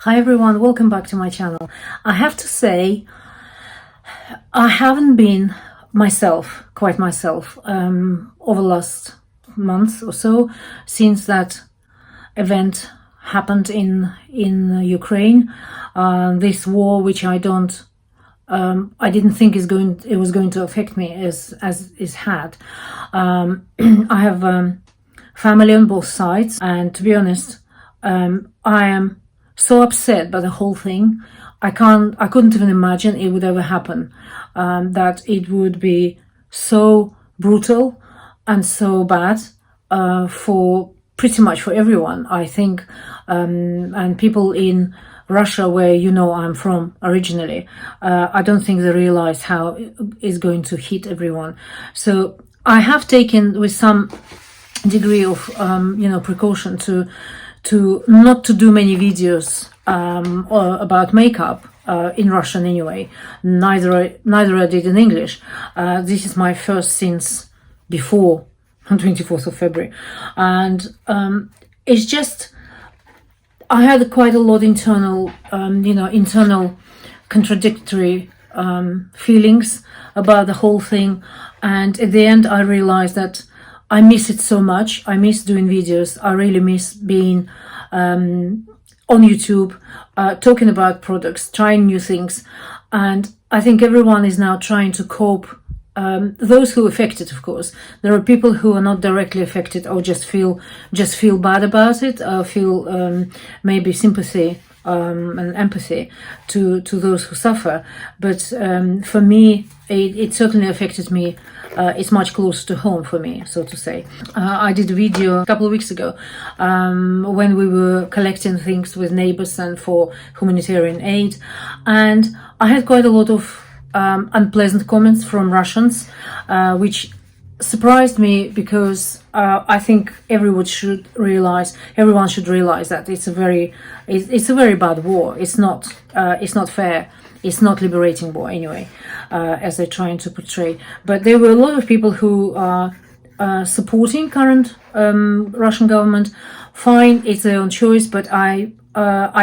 Hi everyone, welcome back to my channel. I have to say, I haven't been quite myself, over the last month or so, since that event happened in Ukraine. This war, which I didn't think it was going to affect me as it had. I have family on both sides, and to be honest, I am so upset by the whole thing. I couldn't even imagine it would ever happen, that it would be so brutal and so bad for pretty much for everyone, I think, and people in Russia, where I'm from originally, I don't think they realize how it's going to hit everyone. So I have taken with some degree of precaution to not to do many videos about makeup in Russian anyway. Neither I did in English. This is my first since before 24th of February, and it's just I had quite a lot internal contradictory feelings about the whole thing, and at the end I realized that I miss it so much. I miss doing videos. I really miss being on YouTube, talking about products, trying new things. And I think everyone is now trying to cope. Those who are affected, of course. There are people who are not directly affected or just feel bad about it, or feel maybe sympathy and empathy to those who suffer. But for me, it certainly affected me. It's much closer to home for me, so to say. I did a video a couple of weeks ago when we were collecting things with neighbors and for humanitarian aid, and I had quite a lot of unpleasant comments from Russians, which surprised me, because I think everyone should realize that it's a very bad war. It's not fair. It's not liberating war anyway, as they're trying to portray. But there were a lot of people who are supporting current Russian government. Fine, it's their own choice, but I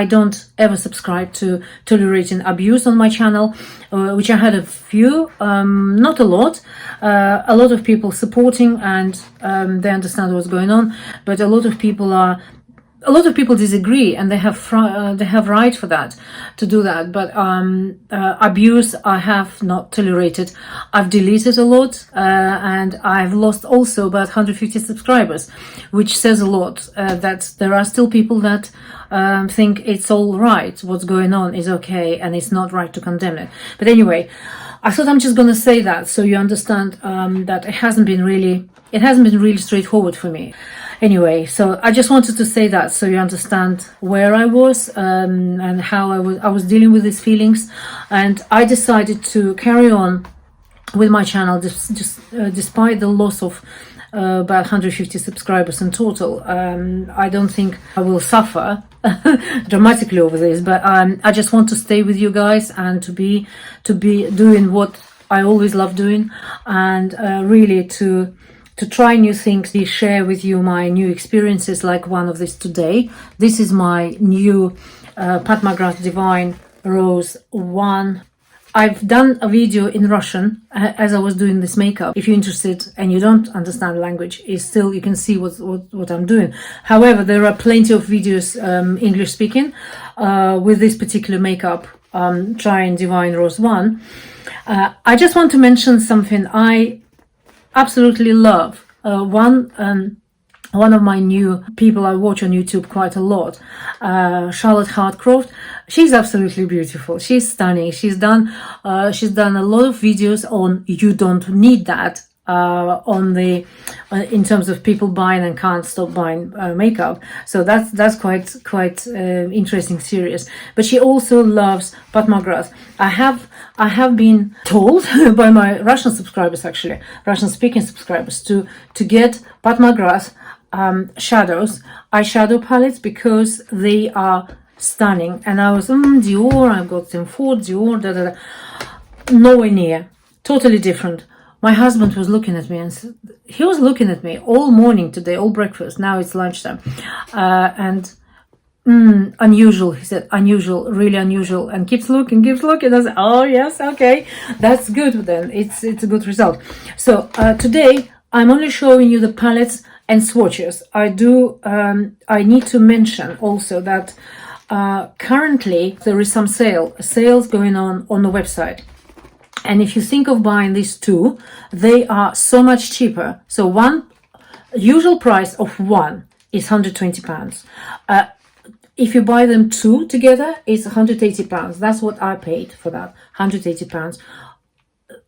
don't ever subscribe to tolerating abuse on my channel, which I had a few, not a lot. A lot of people supporting, and they understand what's going on, but a lot of people disagree, and they have right for that, to do that. But abuse I have not tolerated. I've deleted a lot, and I've lost also about 150 subscribers, which says a lot, that there are still people that think it's all right, what's going on is okay, and it's not right to condemn it. But anyway, I thought I'm just going to say that so you understand that it hasn't been really straightforward for me. Anyway, so I just wanted to say that so you understand where I was and how I was dealing with these feelings. And I decided to carry on with my channel despite the loss of about 150 subscribers in total. I don't think I will suffer dramatically over this, but I just want to stay with you guys and to be doing what I always love doing, and really to try new things, to share with you my new experiences, like one of this today. This is my new McGrath Divine Rose 1. I've done a video in Russian as I was doing this makeup. If you're interested and you don't understand the language, you can see what I'm doing. However, there are plenty of videos English speaking with this particular makeup, trying Divine Rose 1. I just want to mention something I absolutely love. One of my new people I watch on YouTube quite a lot, Charlotte Hardcroft. She's absolutely beautiful. She's stunning. She's done a lot of videos on You Don't Need That, in terms of people buying and can't stop buying makeup. So that's quite interesting series. But she also loves McGrath. I have been told by my Russian subscribers, actually Russian speaking subscribers, to get McGrath shadows, eyeshadow palettes, because they are stunning. And I was Dior, I've got them for Dior, nowhere near, totally different. My husband was looking at me, and he was looking at me all morning today, all breakfast. Now it's lunchtime, and Unusual, he said, unusual, really unusual, and keeps looking. I said, oh yes, okay, that's good then. It's a good result. So today I'm only showing you the palettes and swatches. I need to mention also that currently there is some sales going on the website. And if you think of buying these two, they are so much cheaper. So one usual price of one is £120. If you buy them two together, it's £180. That's what I paid for that, £180.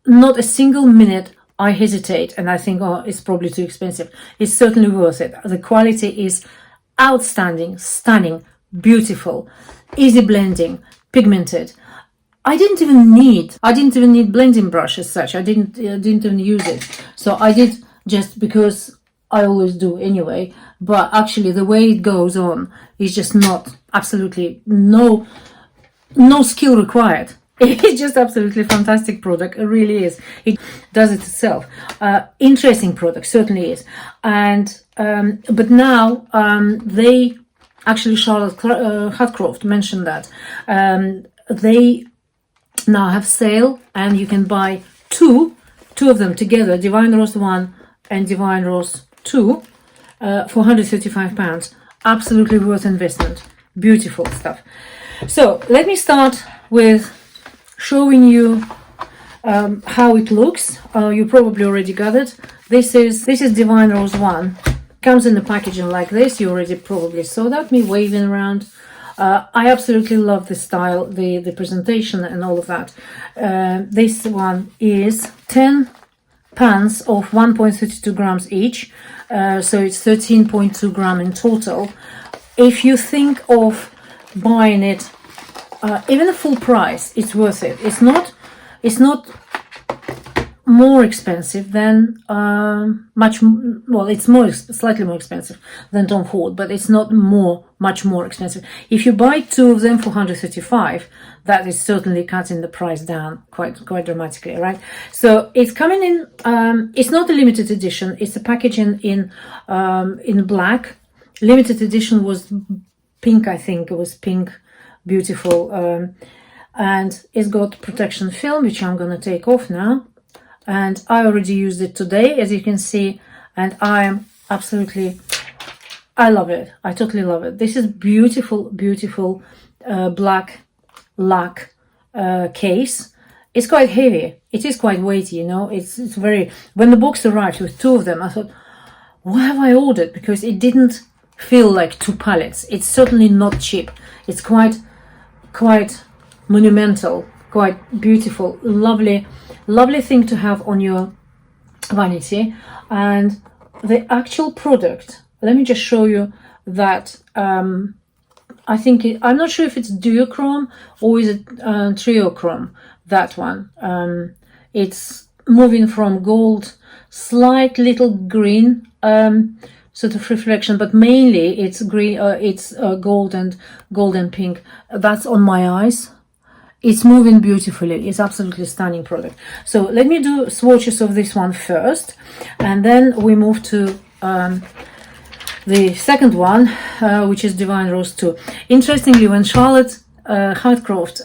Not a single minute I hesitate and I think, oh, it's probably too expensive. It's certainly worth it. The quality is outstanding, stunning, beautiful, easy blending, pigmented. I didn't even need blending brush as such. I didn't even use it. So I did just because I always do anyway. But actually the way it goes on is just not absolutely no skill required. It's just absolutely fantastic product. It really is. It does it itself. Interesting product, certainly is. And but now they actually, Charlotte Hardcroft mentioned that they now have sale, and you can buy two of them together, Divine Rose 1 and Divine Rose 2, for £135. Absolutely worth investment. Beautiful stuff. So let me start with showing you how it looks. You probably already got it. This is Divine Rose 1. Comes in the packaging like this. You already probably saw that, me waving around. I absolutely love the style, the presentation and all of that. This one is 10 pans of 1.32 grams each. So it's 13.2 gram in total. If you think of buying it, even the full price, it's worth it. It's not more expensive than it's slightly more expensive than Tom Ford, but it's not much more expensive. If you buy two of them for £135, that is certainly cutting the price down quite dramatically, right? So it's coming in. It's not a limited edition. It's a packaging in black. Limited edition was pink, I think it was pink, beautiful, and it's got protection film, which I'm gonna take off now. And I already used it today, as you can see, and I love it. I totally love it. This is beautiful black lac case. It's quite heavy. It is quite weighty, you know. It's very. When the box arrived with two of them, I thought, why have I ordered? Because it didn't feel like two palettes. It's certainly not cheap. It's quite monumental, quite beautiful, lovely thing to have on your vanity. And the actual product, let me just show you that. I think I'm not sure if it's duochrome or is it triochrome, that one. It's moving from gold, slight little green sort of reflection, but mainly it's green. It's gold and pink. That's on my eyes. It's moving beautifully. It's absolutely stunning product. So let me do swatches of this one first, and then we move to the second one, which is Divine Rose 2. Interestingly, when Charlotte Hardcroft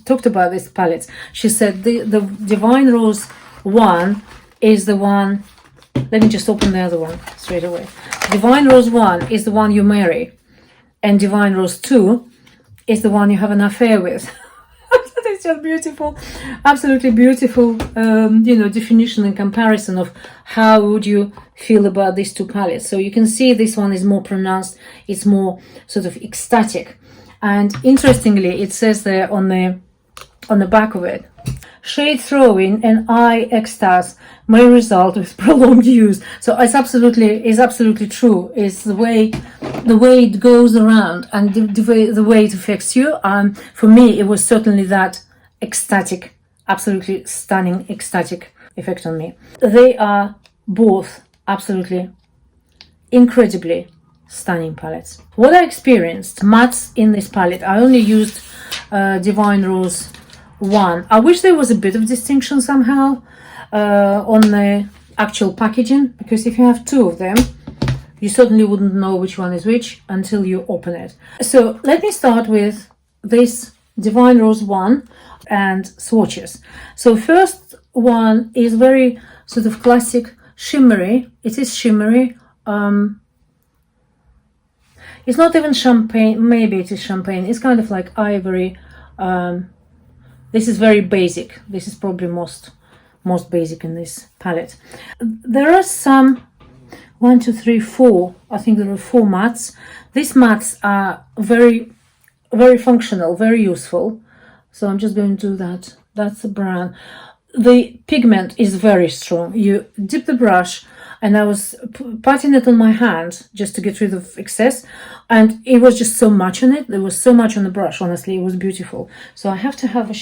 talked about these palettes, she said the Divine Rose 1 is the one. Let me just open the other one straight away. Divine Rose 1 is the one you marry, and Divine Rose 2 is the one you have an affair with. It's just beautiful, absolutely beautiful, definition and comparison of how would you feel about these two palettes. So you can see this one is more pronounced, it's more sort of ecstatic. And interestingly, it says there on the back of it, shade throwing and eye ecstasy may result with prolonged use. So it's absolutely true. It's the way it goes around and the way it affects you. For me, it was certainly that ecstatic, absolutely stunning ecstatic effect on me. They are both absolutely incredibly stunning palettes. What I experienced mattes in this palette, I only used Divine Rose 1. I wish there was a bit of distinction somehow on the actual packaging, because if you have two of them, You certainly wouldn't know which one is which until you open it. So let me start with this Divine Rose one and swatches. So first one is very sort of classic shimmery. It is shimmery. It's not even champagne. Maybe it is champagne. It's kind of like ivory. This is very basic. This is probably most basic in this palette. There are some 1, 2, 3, 4. I think there are 4 mattes. These mattes are very, very functional, very useful. So I'm just going to do that. That's the brown. The pigment is very strong. You dip the brush, and I was patting it on my hand just to get rid of excess, and it was just so much on it. There was so much on the brush. Honestly, it was beautiful. So I have to have a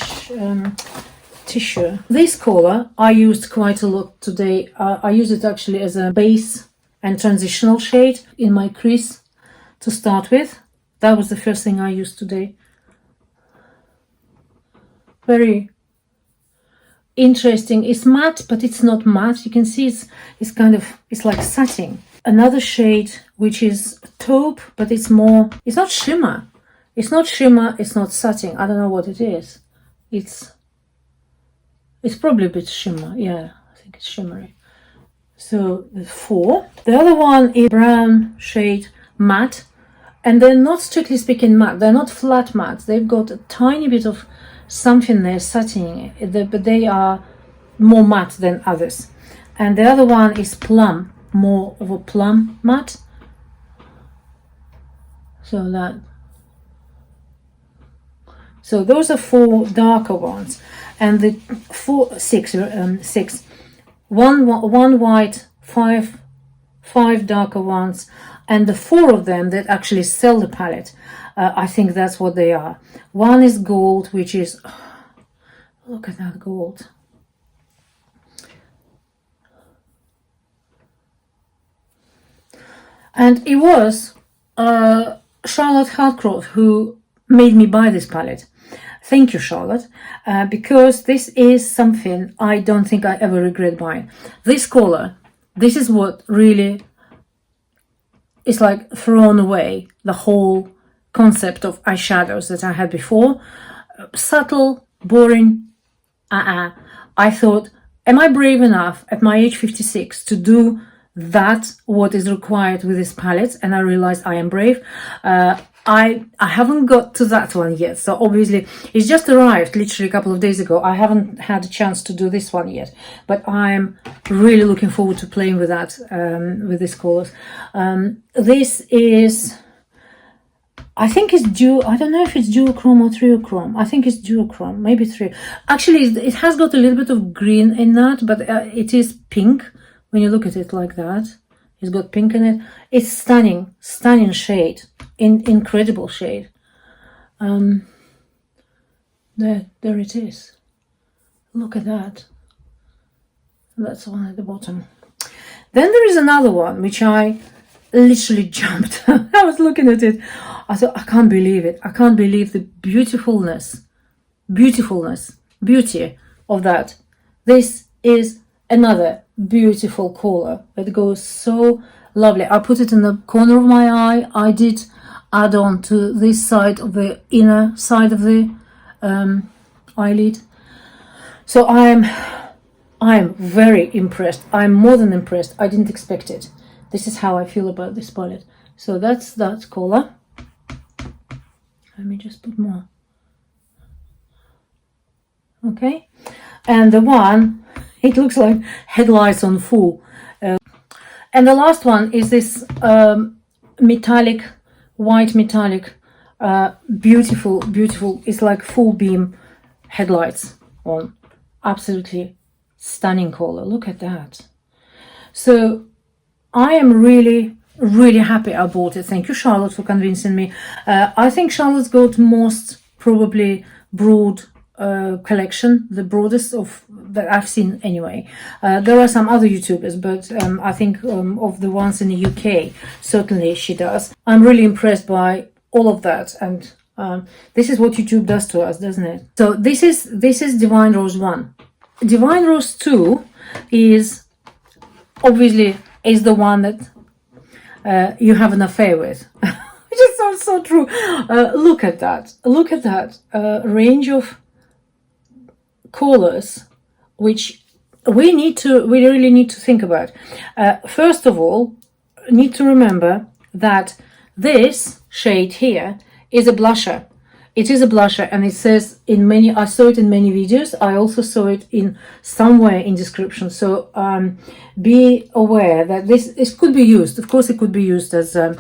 tissue. This color I used quite a lot today. I use it actually as a base and transitional shade in my crease to start with. That was the first thing I used today. Very interesting. It's matte, but it's not matte. You can see it's kind of, it's like satin. Another shade which is taupe, but it's more, it's not shimmer. It's not shimmer, it's not satin. I don't know what it is. It's probably a bit shimmer. Yeah, I think it's shimmery. So the 4. The other one is brown shade matte, and they're not strictly speaking matte. They're not flat matte. They've got a tiny bit of something there, satin, but they are more matte than others. And the other one is plum, more of a plum matte. So those are 4 darker ones, and the 6. One white, 5 darker ones, and the 4 of them that actually sell the palette. I think that's what they are. One is gold, which is, look at that gold. And it was Charlotte Hardcroft who made me buy this palette. Thank you, Charlotte, because this is something I don't think I ever regret buying. This color, this is what really is like thrown away the whole concept of eyeshadows that I had before. Subtle, boring. I thought, am I brave enough at my age 56 to do that, what is required with this palette? And I realized I am brave. I haven't got to that one yet, so obviously it's just arrived literally a couple of days ago. I haven't had a chance to do this one yet, but I'm really looking forward to playing with that, with these colors. This is, I think it's I don't know if it's duochrome or triochrome. I think it's duochrome, maybe 3. Actually, it has got a little bit of green in that, but it is pink when you look at it like that. It's got pink in it. It's stunning shade, incredible shade. There it is. Look at that. That's the one at the bottom. Then there is another one which I literally jumped. I was looking at it. I thought, I can't believe it. I can't believe the beauty of that. This is another beautiful color. It goes so lovely. I put it in the corner of my eye. I did add on to this side of the inner side of the eyelid. So I'm very impressed. I'm more than impressed. I didn't expect it. This is how I feel about this palette. So that's that color. Let me just put more. Okay, and the one, it looks like headlights on full. And the last one is this metallic, white metallic, beautiful. It's like full beam headlights on. Absolutely stunning color. Look at that. So I am really happy I bought it. Thank you, Charlotte, for convincing me. I think Charlotte's got most probably broad collection, the broadest of that I've seen anyway. There are some other YouTubers, but I think of the ones in the UK, certainly she does. I'm really impressed by all of that, and this is what YouTube does to us, doesn't it? So this is Divine Rose 1. Divine Rose 2 is obviously the one that you have an affair with. It just sounds so true. Look at that. Look at that range of colors, which we really need to think about. First of all, need to remember that this shade here is a blusher. It is a blusher, and it says in many, I saw it in many videos. I also saw it in somewhere in description. So be aware that this could be used. Of course, it could be used as a,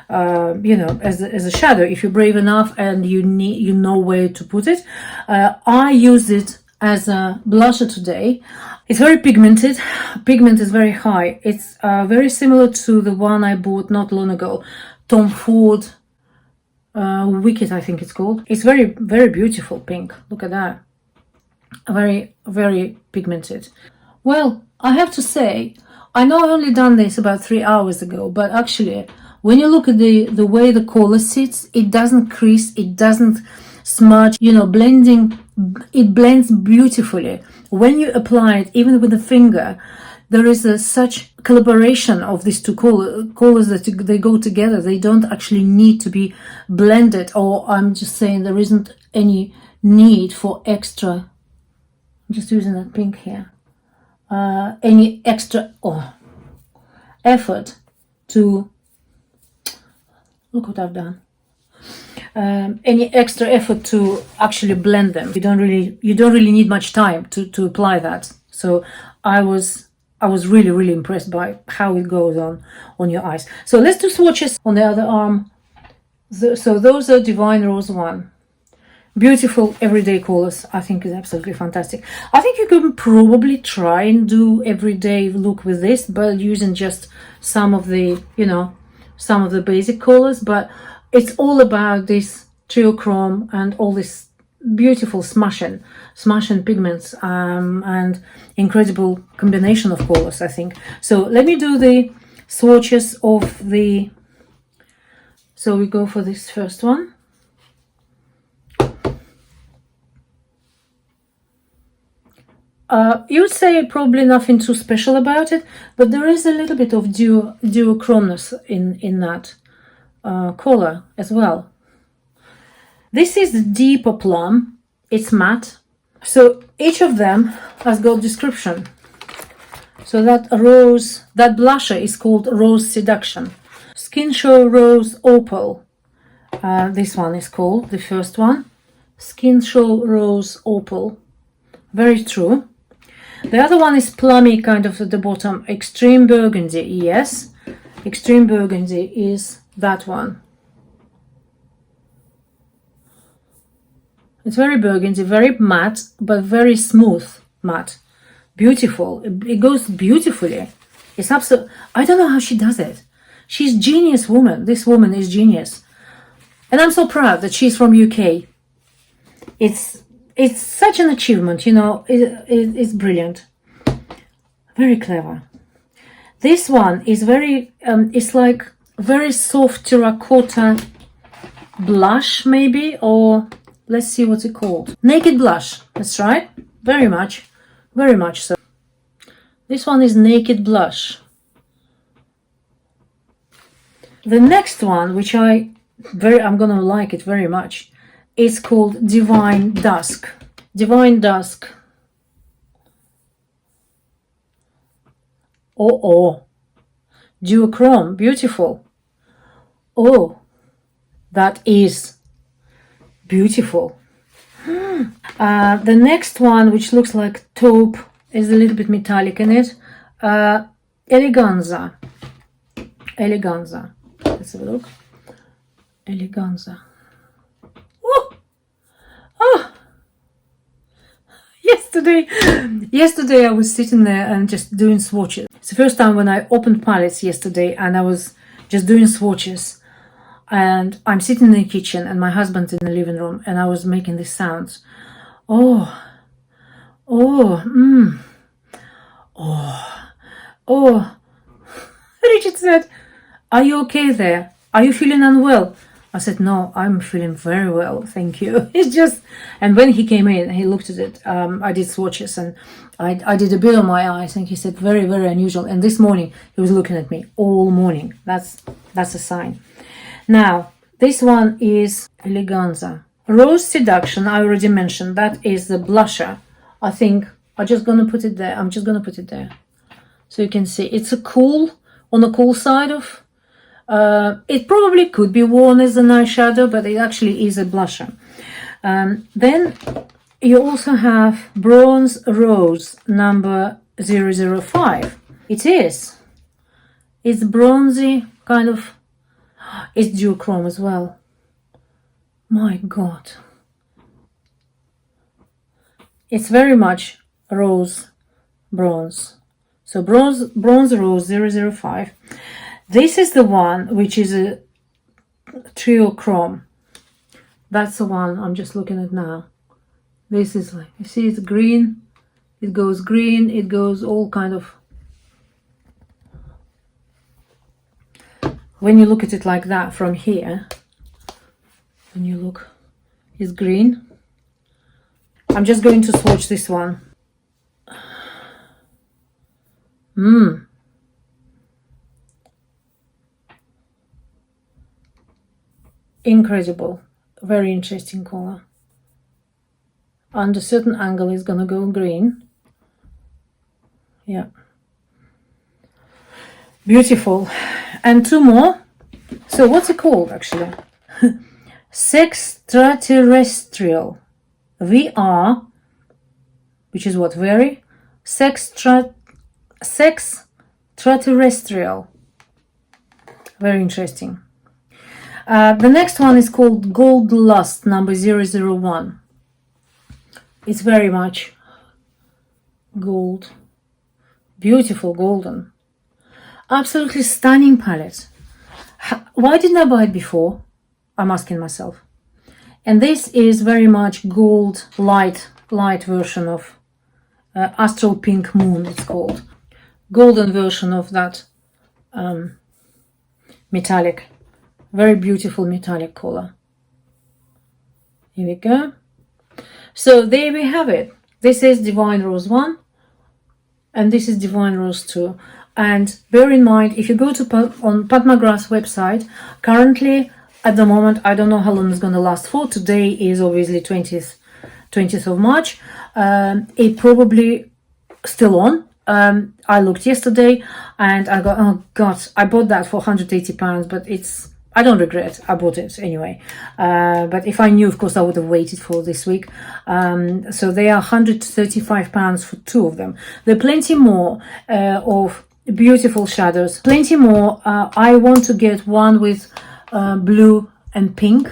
as a shadow if you're brave enough and you know where to put it. I used it as a blusher today. It's very pigmented. Pigment is very high. It's very similar to the one I bought not long ago, Tom Ford Wicked, I think it's called. It's very, very beautiful pink. Look at that. Very, very pigmented. Well, I have to say, I know I only done this about 3 hours ago, but actually, when you look at the way the color sits, it doesn't crease, it doesn't smudge, blending, it blends beautifully. When you apply it, even with the finger, there is such collaboration of these two colors that they go together. They don't actually need to be blended, or I'm just saying there isn't any need for extra. I'm just using that pink here. Any extra effort to look what I've done. Any extra effort to actually blend them. You don't really need much time to apply that. So I was really, really impressed by how it goes on your eyes. So let's do swatches on the other arm. So those are Divine Rose 1. Beautiful everyday colors. I think is absolutely fantastic. I think you can probably try and do everyday look with this, but using just some of the, some of the basic colors. But it's all about this triochrome and all this beautiful smashing pigments and incredible combination of colors, I think. So let me do the swatches of the, so we go for this first one. You would say probably nothing too special about it, but there is a little bit of duochromeness in that color as well. This is the deeper plum. It's matte. So each of them has got description. So that blusher is called Rose Seduction. Skin Show Rose Opal. This one is called, the first one. Skin Show Rose Opal. Very true. The other one is plummy, kind of at the bottom. Extreme Burgundy, yes. Extreme Burgundy is that one. It's very burgundy, very matte, but very smooth matte. Beautiful. It goes beautifully. It's absolute. I don't know how she does it. She's genius woman. This woman is genius. And I'm so proud that she's from UK. It's such an achievement, it's brilliant. Very clever. This one is very, it's like very soft terracotta blush maybe, or let's see what's it called. Naked blush, that's right. Very much so. This one is Naked Blush. The next one, which I'm gonna like it very much, is called Divine Dusk. Divine Dusk. Oh, duochrome, beautiful. Oh, that is beautiful. The next one, which looks like taupe, is a little bit metallic in it. Eleganza. Let's have a look. Eleganza. Oh, yesterday I was sitting there and just doing swatches. It's the first time when I opened palettes yesterday, and I was just doing swatches, and I'm sitting in the kitchen and my husband's in the living room, and I was making these sounds. Oh, Richard said, "Are you okay there? Are you feeling unwell?" I said, no, I'm feeling very well, thank you. It's just, and when he came in, he looked at it. I did swatches and I did a bit on my eyes, and he said, very, very unusual. And this morning, he was looking at me all morning. That's a sign. Now, this one is Eleganza. Rose Seduction, I already mentioned. That is the blusher. I think I'm just going to put it there. I'm just going to put it there. So you can see it's a cool, on the cool side of, it probably could be worn as an eyeshadow, but it actually is a blusher. Then you also have Bronze Rose number 005. It is. It's bronzy, kind of, it's duochrome as well. My God. It's very much rose bronze. So bronze rose 005. This is the one which is a triochrome. That's the one I'm just looking at now. This is like, you see, it's green. It goes green. It goes all kind of. When you look at it like that from here, when you look, it's green. I'm just going to swatch this one. Incredible. Very interesting color. Under certain angle it's gonna go green. Yeah. Beautiful. And two more. So what's it called actually? Sextraterrestrial. VR, which is what? Very? Sextraterrestrial. Very interesting. The next one is called Gold Lust number 001. It's very much gold. Beautiful golden. Absolutely stunning palette. Why didn't I buy it before? I'm asking myself. And this is very much gold light version of Astral Pink Moon, it's called. Golden version of that metallic. Very beautiful metallic color. Here we go. So there we have it. This is Divine Rose 1 and this is Divine Rose 2. And bear in mind, if you go to on Pat McGrath's website, currently at the moment, I don't know how long it's going to last for. Today is obviously 20th of March. It probably still on. I looked yesterday and I got, oh God, I bought that for £180, but it's, I don't regret, I bought it anyway. But if I knew, of course, I would have waited for this week. So they are £135 for two of them. There are plenty more of beautiful shadows, plenty more. I want to get one with blue and pink.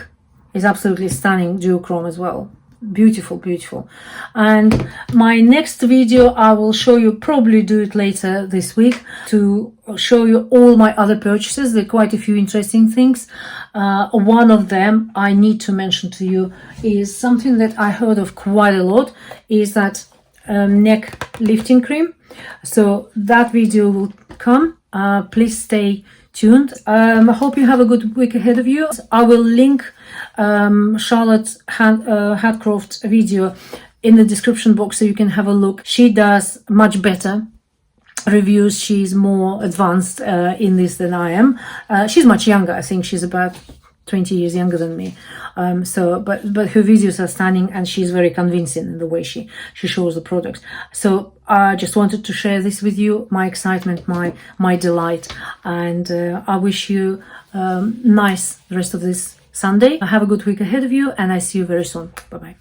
It's absolutely stunning duochrome as well. Beautiful, beautiful. And my next video I will show you, probably do it later this week, to show you all my other purchases. There are quite a few interesting things. One of them I need to mention to you is something that I heard of quite a lot, is that neck lifting cream. So that video will come. Please stay tuned. I hope you have a good week ahead of you. I will link Charlotte's Hardcroft video in the description box so you can have a look. She does much better reviews. She's more advanced in this than I am. She's much younger. I think she's about 20 years younger than me. But her videos are stunning and she's very convincing in the way she shows the products. So I just wanted to share this with you, my excitement, my delight, and I wish you nice rest of this Sunday. Have a good week ahead of you and I see you very soon. Bye-bye.